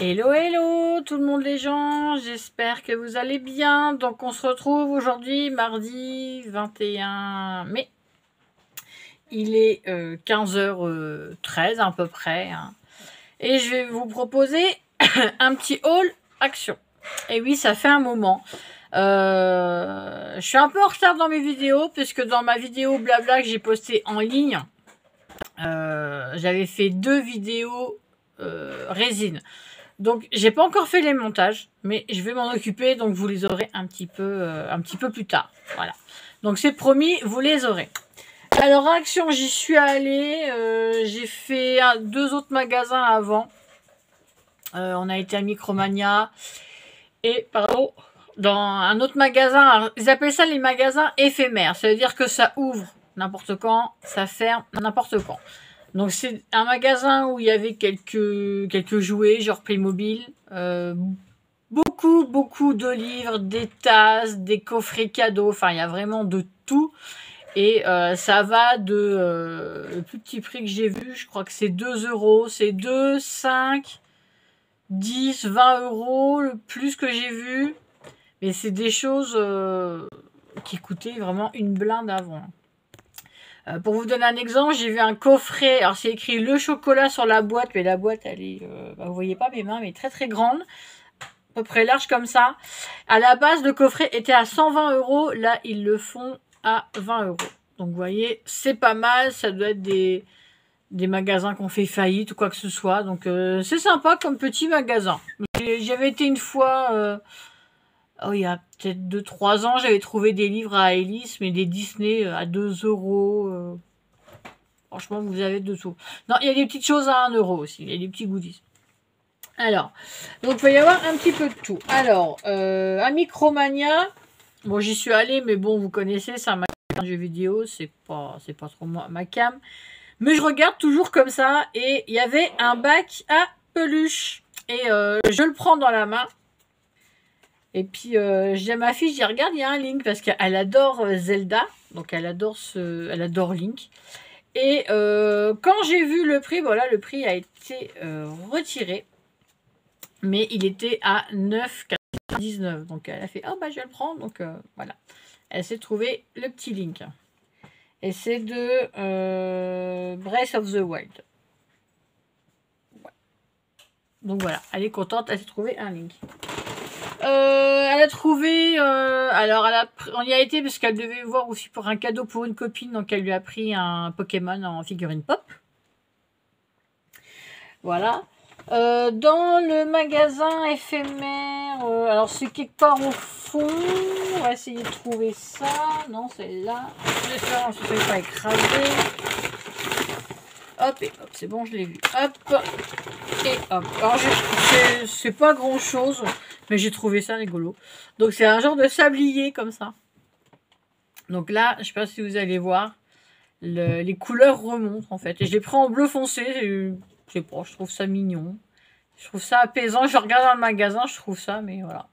Hello, hello tout le monde les gens, j'espère que vous allez bien. Donc on se retrouve aujourd'hui mardi 21 mai. Il est 15h13 à peu près. Hein. Et je vais vous proposer un petit haul action. Et oui, ça fait un moment. Je suis un peu en retard dans mes vidéos, puisque dans ma vidéo blabla que j'ai postée en ligne, j'avais fait 2 vidéos résine. Donc, j'ai pas encore fait les montages, mais je vais m'en occuper, donc vous les aurez un petit peu plus tard. Voilà. Donc, c'est promis, vous les aurez. Alors, Action, j'y suis allée. J'ai fait 2 autres magasins avant. On a été à Micromania et, pardon, dans un autre magasin. Alors, ils appellent ça les magasins éphémères. Ça veut dire que ça ouvre n'importe quand, ça ferme n'importe quand. Donc c'est un magasin où il y avait quelques jouets, genre Playmobil, beaucoup de livres, des tasses, des coffrets cadeaux, enfin il y a vraiment de tout. Et ça va de le plus petit prix que j'ai vu, je crois que c'est 2 euros, c'est 2, 5, 10, 20 euros le plus que j'ai vu. Mais c'est des choses qui coûtaient vraiment une blinde avant. Pour vous donner un exemple, j'ai vu un coffret. Alors, c'est écrit le chocolat sur la boîte, mais la boîte, elle est, vous voyez pas mes mains, mais très très grande, à peu près large comme ça. À la base, le coffret était à 120 euros. Là, ils le font à 20 euros. Donc, vous voyez, c'est pas mal. Ça doit être des magasins qui ont fait faillite ou quoi que ce soit. Donc, c'est sympa comme petit magasin. J'avais été une fois. Il y a peut-être 2-3 ans, j'avais trouvé des livres à Alice, mais des Disney à 2 euros. Franchement, vous avez de tout. Non, il y a des petites choses à 1 euro aussi. Il y a des petits goodies. Alors, donc il va y avoir un petit peu de tout. Alors, à Micromania, bon, j'y suis allée, mais bon, vous connaissez, c'est un magasin de jeux vidéo, c'est pas trop ma cam. Mais je regarde toujours comme ça, et il y avait un bac à peluche. Et je le prends dans la main. Et puis, je dis à ma fille, je dis, regarde, il y a un Link, parce qu'elle adore Zelda, donc elle adore Link. Et quand j'ai vu le prix, voilà, le prix a été retiré, mais il était à 9,99. Donc elle a fait, oh bah je vais le prendre, donc voilà. Elle s'est trouvé le petit Link. Et c'est de Breath of the Wild. Ouais. Donc voilà, elle est contente, elle s'est trouvé un Link. Elle a trouvé, alors on y a été parce qu'elle devait voir aussi pour un cadeau pour une copine, donc elle lui a pris un Pokémon en figurine pop. Voilà. Dans le magasin éphémère, alors c'est quelque part au fond. On va essayer de trouver ça. Non, c'est là. J'espère que je ne pas écrasé. Hop et hop, c'est bon, je l'ai vu. Hop et hop. Alors c'est pas grand chose, mais j'ai trouvé ça rigolo. Donc c'est un genre de sablier comme ça. Donc là, je sais pas si vous allez voir, les couleurs remontent en fait. Et je l'ai pris en bleu foncé. Je sais pas, je trouve ça mignon. Je trouve ça apaisant. Je regarde dans le magasin, je trouve ça, mais voilà.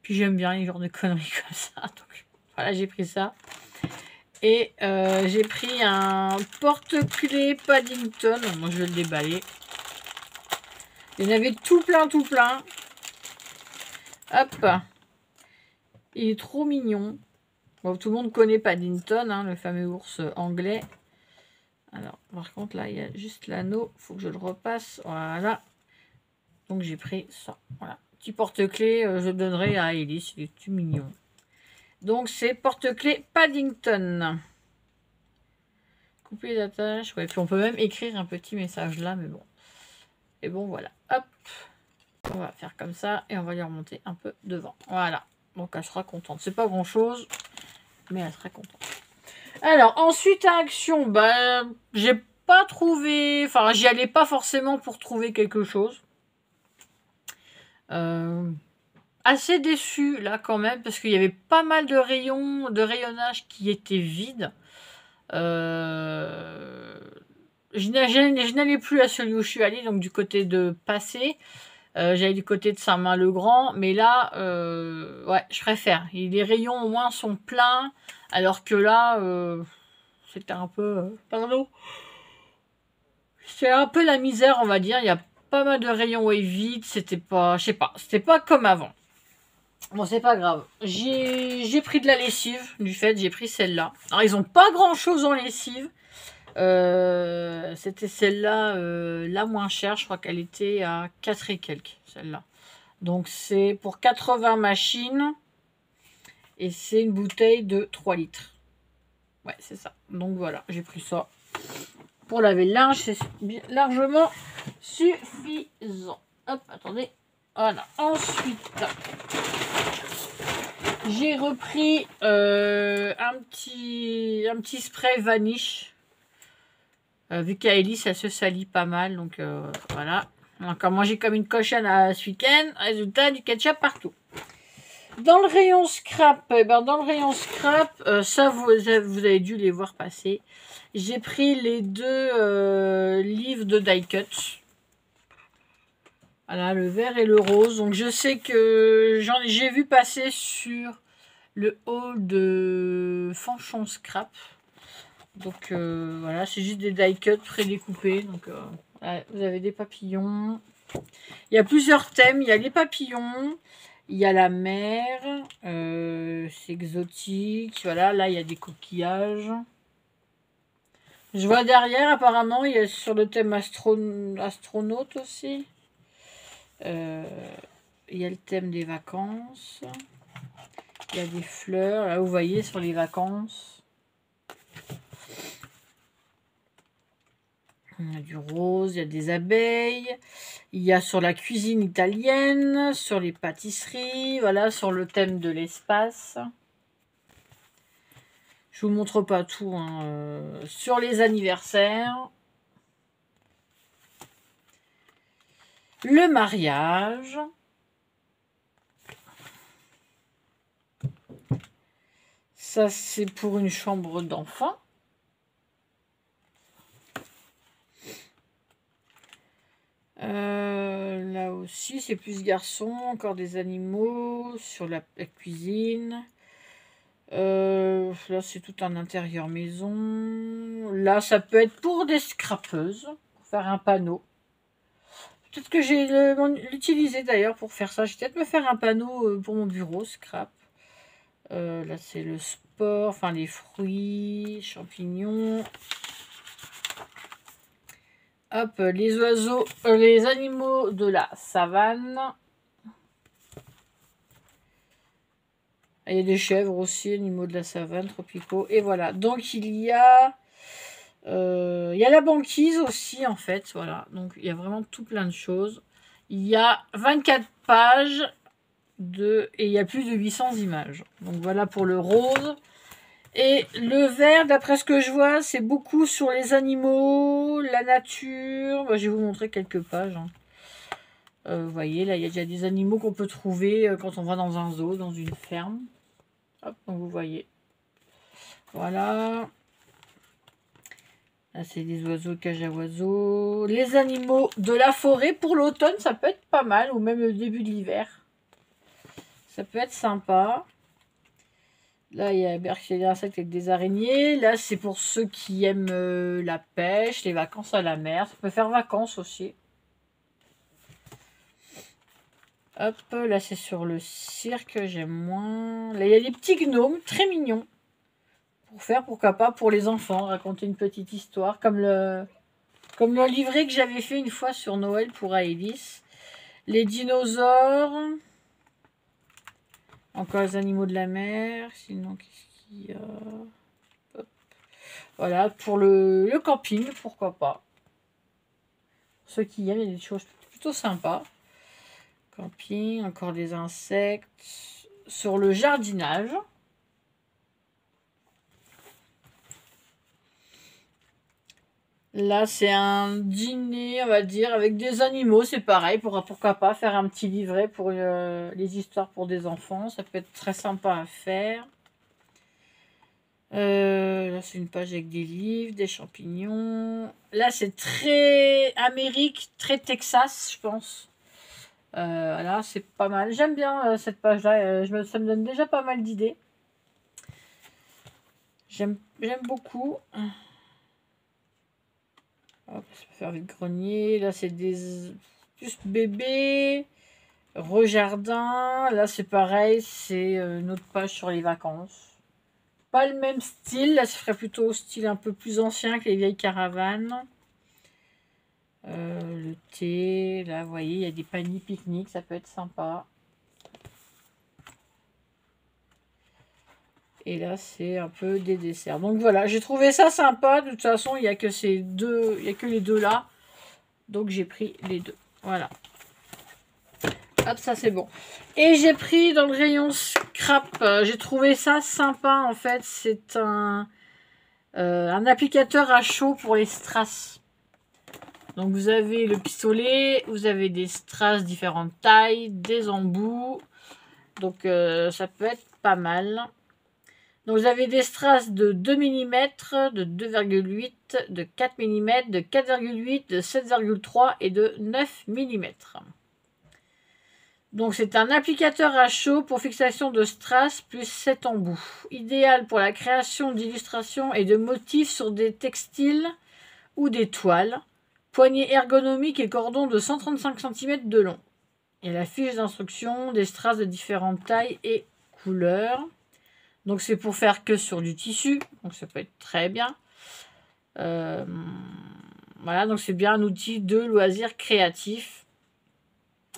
Puis j'aime bien les genres de conneries comme ça. Donc voilà, j'ai pris ça. Et j'ai pris un porte-clés Paddington. Moi, je vais le déballer. Il y en avait tout plein, tout plein. Hop. Il est trop mignon. Bon, tout le monde connaît Paddington, hein, le fameux ours anglais. Alors, par contre, là, il y a juste l'anneau. Il faut que je le repasse. Voilà. Donc, j'ai pris ça. Voilà. Petit porte-clés, je donnerai à Elise. Il est tout mignon. Donc, c'est porte-clés Paddington. Couper d'attache. Ouais, puis on peut même écrire un petit message là, mais bon. Et bon, voilà. Hop. On va faire comme ça et on va lui remonter un peu devant. Voilà. Donc, elle sera contente. C'est pas grand-chose, mais elle sera contente. Alors, ensuite, à Action, bah, j'ai pas trouvé... Enfin, j'y allais pas forcément pour trouver quelque chose. Assez déçu, là, quand même, parce qu'il y avait pas mal de rayons, de rayonnage qui étaient vides. Je n'allais plus à celui où je suis allée, donc du côté de Passé. J'allais du côté de Saint-Main-le-Grand, mais là, ouais, je préfère. Les rayons, au moins, sont pleins, alors que là, c'était un peu... pardon. C'est un peu la misère, on va dire. Il n'y a pas mal de rayons et vides. C'était pas, je sais pas, c'était pas comme avant. Bon, c'est pas grave. J'ai pris de la lessive, du fait, j'ai pris celle-là. Alors, ils ont pas grand-chose en lessive. C'était celle-là, la moins chère. Je crois qu'elle était à 4 et quelques, celle-là. Donc, c'est pour 80 machines. Et c'est une bouteille de 3 litres. Ouais, c'est ça. Donc, voilà, j'ai pris ça. Pour laver le linge, c'est largement suffisant. Hop, attendez. Voilà. Ensuite, j'ai repris un petit spray Vanish. Vu qu'Aélie, ça se salit pas mal. Donc voilà. Encore mangé comme une cochonne ce week-end. Résultat, du ketchup partout. Dans le rayon scrap, ça vous avez dû les voir passer. J'ai pris les 2 livres de die cut. Voilà, le vert et le rose. Donc je sais que j'ai vu passer sur le haul de Fanchon Scrap. Donc voilà, c'est juste des die cut prédécoupés. Donc voilà, vous avez des papillons. Il y a plusieurs thèmes. Il y a les papillons, il y a la mer, c'est exotique. Voilà, là il y a des coquillages. Je vois derrière, apparemment, il y a sur le thème astronaute aussi. Il y a le thème des vacances. Il y a des fleurs. Là, vous voyez, sur les vacances. Il y a du rose, il y a des abeilles. Il y a sur la cuisine italienne, sur les pâtisseries. Voilà, sur le thème de l'espace. Je vous montre pas tout. Hein. Sur les anniversaires. Le mariage. Ça, c'est pour une chambre d'enfant. Là aussi, c'est plus garçon. Encore des animaux sur la cuisine. Là, c'est tout un intérieur maison. Là, ça peut être pour des scrapeuses. Pour faire un panneau. Peut-être que j'ai l'utilisé d'ailleurs pour faire ça. Je vais peut-être me faire un panneau pour mon bureau, scrap. Là, c'est le sport, enfin les fruits, champignons. Hop, les oiseaux, les animaux de la savane. Il y a des chèvres aussi, animaux de la savane, tropicaux. Et voilà, donc il y a la banquise aussi, en fait. Voilà, donc il y a vraiment tout plein de choses. Il y a 24 pages et il y a plus de 800 images. Donc voilà pour le rose. Et le vert, d'après ce que je vois, c'est beaucoup sur les animaux, la nature. Moi, je vais vous montrer quelques pages. Hein. Vous voyez, là, il y a déjà des animaux qu'on peut trouver quand on va dans un zoo, dans une ferme. Hop, donc vous voyez. Voilà. Là, c'est des oiseaux, cage à oiseaux. Les animaux de la forêt pour l'automne, ça peut être pas mal. Ou même le début de l'hiver. Ça peut être sympa. Là, il y a des insectes avec des araignées. Là, c'est pour ceux qui aiment la pêche, les vacances à la mer. Ça peut faire vacances aussi. Hop, là, c'est sur le cirque. J'aime moins. Là, il y a des petits gnomes très mignons. Pour faire, pourquoi pas, pour les enfants. Raconter une petite histoire. Comme le livret que j'avais fait une fois sur Noël pour Aélis. Les dinosaures. Encore les animaux de la mer. Sinon, qu'est-ce qu'il y a? Hop. Voilà, pour le camping, pourquoi pas. Pour ceux qui aiment, il y a des choses plutôt sympas. Camping, encore des insectes. Sur le jardinage. Là, c'est un dîner, on va dire, avec des animaux. C'est pareil, pourquoi pas faire un petit livret pour les histoires pour des enfants. Ça peut être très sympa à faire. Là, c'est une page avec des livres, des champignons. Là, c'est très Amérique, très Texas, je pense. Voilà, c'est pas mal. J'aime bien cette page-là. Ça me donne déjà pas mal d'idées. J'aime beaucoup. Hop, ça peut faire vide-grenier. Là, c'est des plus bébé. Rejardin. Là, c'est pareil. C'est une autre page sur les vacances. Pas le même style. Là, ce serait plutôt style un peu plus ancien que les vieilles caravanes. Le thé. Là, vous voyez, il y a des paniers pique-nique. Ça peut être sympa. Et là, c'est un peu des desserts. Donc voilà, j'ai trouvé ça sympa. De toute façon, il n'y a que ces deux, il n'y a que les deux là. Donc j'ai pris les deux. Voilà. Hop, ça c'est bon. Et j'ai pris dans le rayon scrap. J'ai trouvé ça sympa en fait. C'est un applicateur à chaud pour les strass. Donc vous avez le pistolet, vous avez des strass différentes tailles, des embouts. Donc ça peut être pas mal. Donc vous avez des strass de 2 mm, de 2,8, de 4 mm, de 4,8, de 7,3 et de 9 mm. Donc c'est un applicateur à chaud pour fixation de strass plus 7 embouts. Idéal pour la création d'illustrations et de motifs sur des textiles ou des toiles. Poignée ergonomique et cordon de 135 cm de long. Et la fiche d'instruction, des strass de différentes tailles et couleurs. Donc c'est pour faire que sur du tissu, donc ça peut être très bien. Voilà, donc c'est bien un outil de loisir créatif.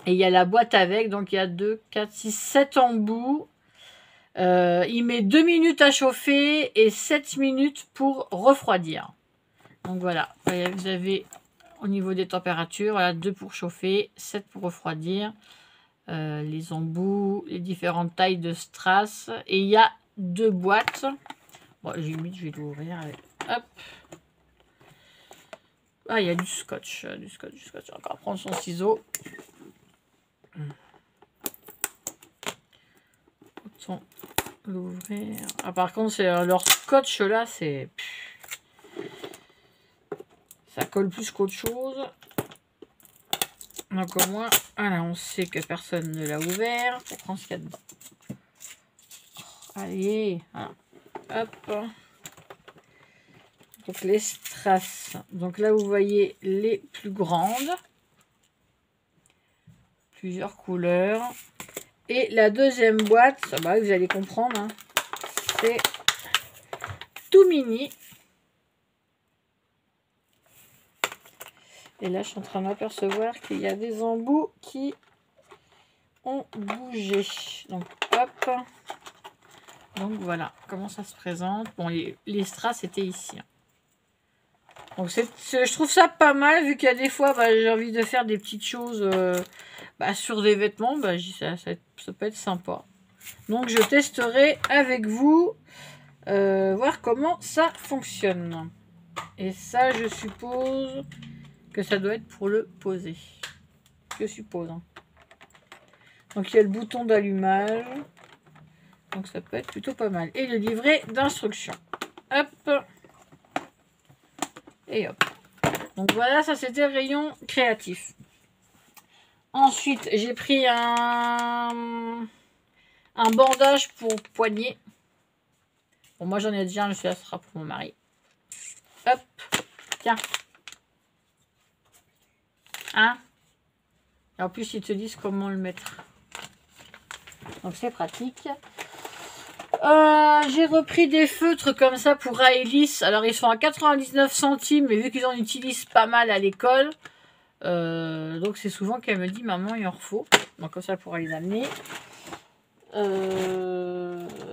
Et il y a la boîte avec, donc il y a 2, 4, 6, 7 embouts. Il met 2 minutes à chauffer et 7 minutes pour refroidir. Donc voilà, vous avez au niveau des températures, voilà, 2 pour chauffer, 7 pour refroidir. Les embouts, les différentes tailles de strass. Et il y a 2 boîtes. Bon, j'ai mis, je vais l'ouvrir. Hop. Ah, il y a du scotch. Du scotch. Encore prendre son ciseau. Autant l'ouvrir. Ah, par contre, c'est leur scotch là, c'est. Ça colle plus qu'autre chose. Donc au moins, voilà, on sait que personne ne l'a ouvert. On prend ce qu'il y a dedans. Allez, voilà. Hop. Donc les strass. Donc là, vous voyez les plus grandes. Plusieurs couleurs. Et la deuxième boîte, ça va, vous allez comprendre, hein, c'est tout mini. Et là, je suis en train d'apercevoir qu'il y a des embouts qui ont bougé. Donc, hop. Donc, voilà comment ça se présente. Bon, les strass étaient ici. Donc, je trouve ça pas mal, vu qu'il y a des fois, j'ai envie de faire des petites choses sur des vêtements. Ça peut être sympa. Donc, je testerai avec vous, voir comment ça fonctionne. Et ça, je suppose que ça doit être pour le poser. Je suppose. Hein. Donc, il y a le bouton d'allumage. Donc, ça peut être plutôt pas mal. Et le livret d'instructions. Hop. Et hop. Donc, voilà, ça, c'était rayon créatif. Ensuite, j'ai pris un bandage pour poignet. Bon, moi, j'en ai déjà un. Celui-là sera pour mon mari. Hop. Tiens. Hein? Et en plus, ils te disent comment le mettre. Donc, c'est pratique. J'ai repris des feutres comme ça pour Aélis. Alors, ils sont à 99 centimes, mais vu qu'ils en utilisent pas mal à l'école, donc c'est souvent qu'elle me dit, maman, il en faut. Donc, comme ça, pour les amener.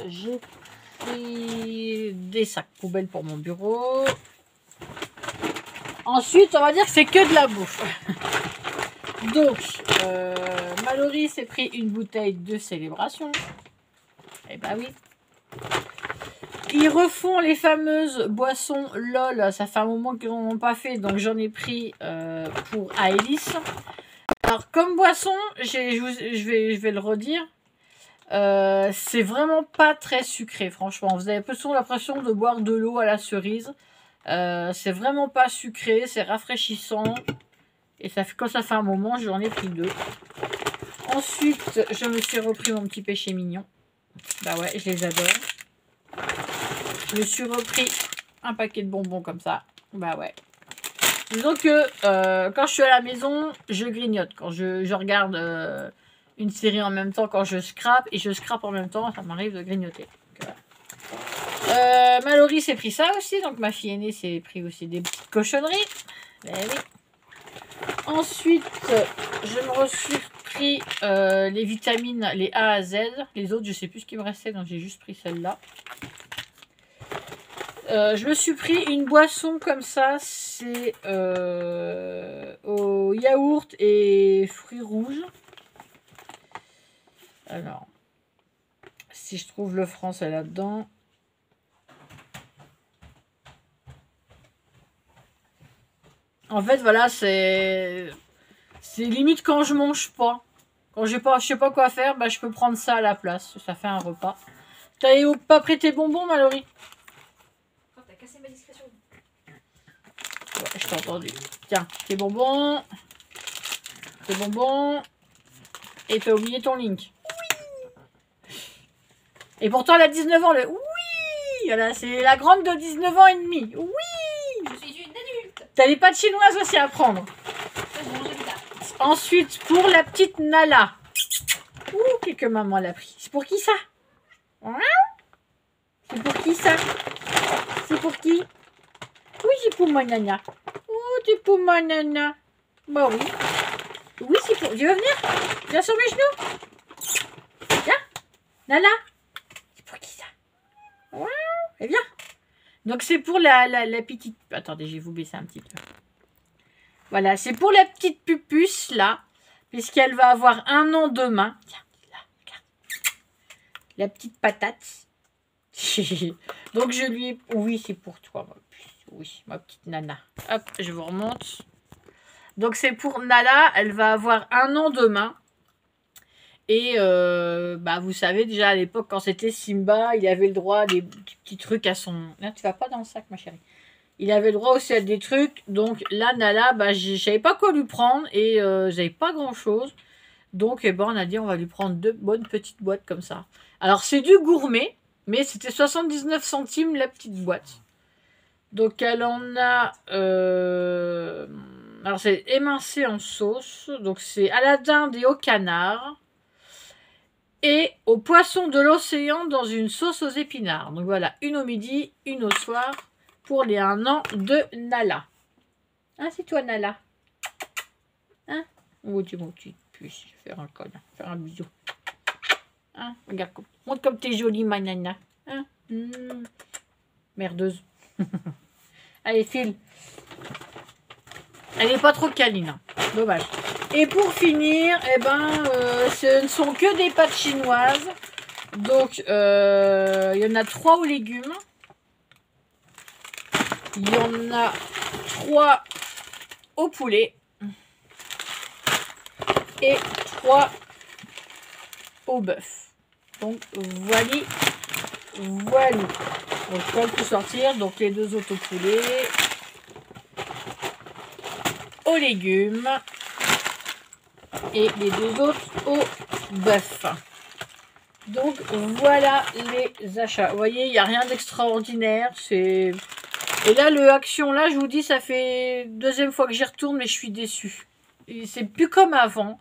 J'ai pris des sacs poubelles pour mon bureau. Ensuite, on va dire que c'est que de la bouffe. Donc, Mallory s'est pris une bouteille de célébration. Eh ben oui. Ils refont les fameuses boissons LOL. Ça fait un moment qu'ils n'en ont pas fait. Donc, j'en ai pris pour Aélis. Alors, comme boisson, je vais le redire. C'est vraiment pas très sucré, franchement. Vous avez plutôt l'impression de boire de l'eau à la cerise. C'est vraiment pas sucré. C'est rafraîchissant. Et ça fait, quand ça fait un moment, j'en ai pris 2. Ensuite, je me suis repris mon petit péché mignon. Bah ouais, je les adore. Je me suis repris un paquet de bonbons comme ça. Bah ouais. Disons que quand je suis à la maison, je grignote. Quand je regarde une série en même temps, quand je scrape, et je scrape en même temps, ça m'arrive de grignoter. Donc, voilà. Mallory s'est pris ça aussi, donc ma fille aînée s'est pris aussi des petites cochonneries. Ben oui. Ensuite, je me suis pris les vitamines, les A à Z. Les autres, je sais plus ce qui me restait, donc j'ai juste pris celle-là. Je me suis pris une boisson comme ça, c'est au yaourt et fruits rouges. Alors, si je trouve le français là-dedans. En fait, voilà, c'est limite quand je mange pas. Quand je sais pas quoi faire, bah, je peux prendre ça à la place. Ça fait un repas. T'as pas pris tes bonbons, Mallory? Oh, t'as cassé ma discrétion. Ouais, je t'ai entendu. Tiens, tes bonbons. Tes bonbons. Et t'as oublié ton Link. Oui. Et pourtant, elle a 19 ans. Oui. Voilà, c'est la grande de 19 ans et demi. Oui. Je suis une adulte. T'as pas de chinoise aussi à prendre. Ensuite, pour la petite Nala. Ouh, que maman l'a pris. C'est pour qui ça? C'est pour qui ça? C'est pour qui? Oui, c'est pour ma nana. Oh, c'est pour ma nana. Bah oui. Oui, c'est pour... Tu veux venir? Viens sur mes genoux. Viens. Nala. C'est pour qui ça? Et viens. Donc, c'est pour la petite... Attendez, je vais vous baisser un petit peu. Voilà, c'est pour la petite pupuce, là. Puisqu'elle va avoir 1 an demain. Tiens, là, regarde. La petite patate. Donc, je lui ai... Oui, c'est pour toi, ma puce. Oui, ma petite nana. Hop, je vous remonte. Donc, c'est pour Nala. Elle va avoir 1 an demain. Et bah, vous savez, déjà, à l'époque, quand c'était Simba, il avait le droit à des petits trucs à son... Là, tu vas pas dans le sac, ma chérie. Il avait le droit aussi à des trucs. Donc, là, Nala, bah, je savais pas quoi lui prendre. Et j'avais pas grand-chose. Donc, eh ben, on a dit, on va lui prendre 2 bonnes petites boîtes comme ça. Alors, c'est du gourmet. Mais c'était 79 centimes la petite boîte. Donc, elle en a... Alors, c'est émincé en sauce. Donc, c'est à la dinde et au canard. Et au poisson de l'océan dans une sauce aux épinards. Donc, voilà. Une au midi, une au soir. Pour les 1 an de Nala. Hein, c'est toi, Nala? Hein? Oh, tu mon petit puce. Je vais faire un câlin. Faire un bisou. Hein? Regarde, montre comme t'es jolie, ma nana. Hein? Merdeuse. Allez, file. Elle n'est pas trop câline. Hein. Dommage. Et pour finir, eh ben, ce ne sont que des pâtes chinoises. Donc, il y en a 3 aux légumes. Il y en a 3 au poulet. Et 3 au bœuf. Donc, voilà. Voilà. Donc, je peux tout sortir. Donc, les 2 autres au poulet. Aux légumes. Et les 2 autres au bœuf. Donc, voilà les achats. Vous voyez, il n'y a rien d'extraordinaire. C'est... Et là, le Action, là, je vous dis, ça fait 2e fois que j'y retourne, mais je suis déçue. C'est plus comme avant.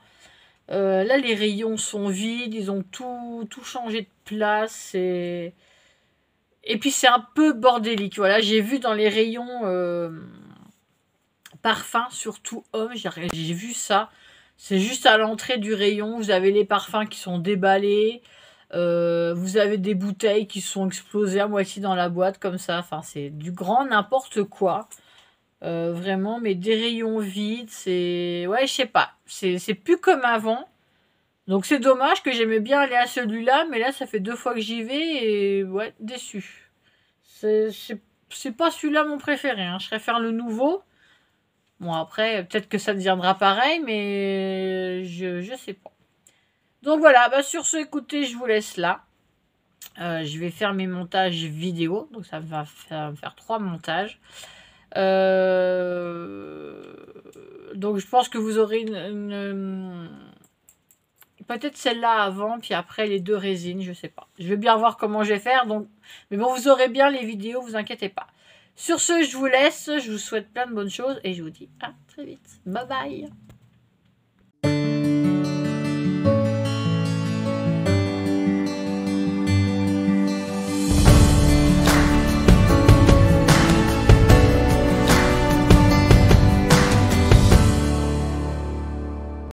Là, les rayons sont vides. Ils ont tout changé de place. Et puis, c'est un peu bordélique. Voilà, j'ai vu dans les rayons parfums, surtout hommes, j'ai vu ça. C'est juste à l'entrée du rayon. Vous avez les parfums qui sont déballés. Vous avez des bouteilles qui sont explosées à moitié dans la boîte comme ça. Enfin, c'est du grand n'importe quoi. Vraiment, mais des rayons vides, c'est... Ouais, je sais pas. C'est plus comme avant. Donc, c'est dommage que j'aimais bien aller à celui-là. Mais là, ça fait 2 fois que j'y vais et... Ouais, déçu. C'est pas celui-là mon préféré. Hein. Je préfère le nouveau. Bon, après, peut-être que ça deviendra pareil, mais je sais pas. Donc voilà, bah sur ce, écoutez, je vous laisse là. Je vais faire mes montages vidéo. Donc ça va me faire 3 montages. Donc je pense que vous aurez peut-être celle-là avant, puis après les 2 résines, je sais pas. Je vais bien voir comment je vais faire. Donc... Mais bon, vous aurez bien les vidéos, vous inquiétez pas. Sur ce, je vous laisse. Je vous souhaite plein de bonnes choses et je vous dis à très vite. Bye bye.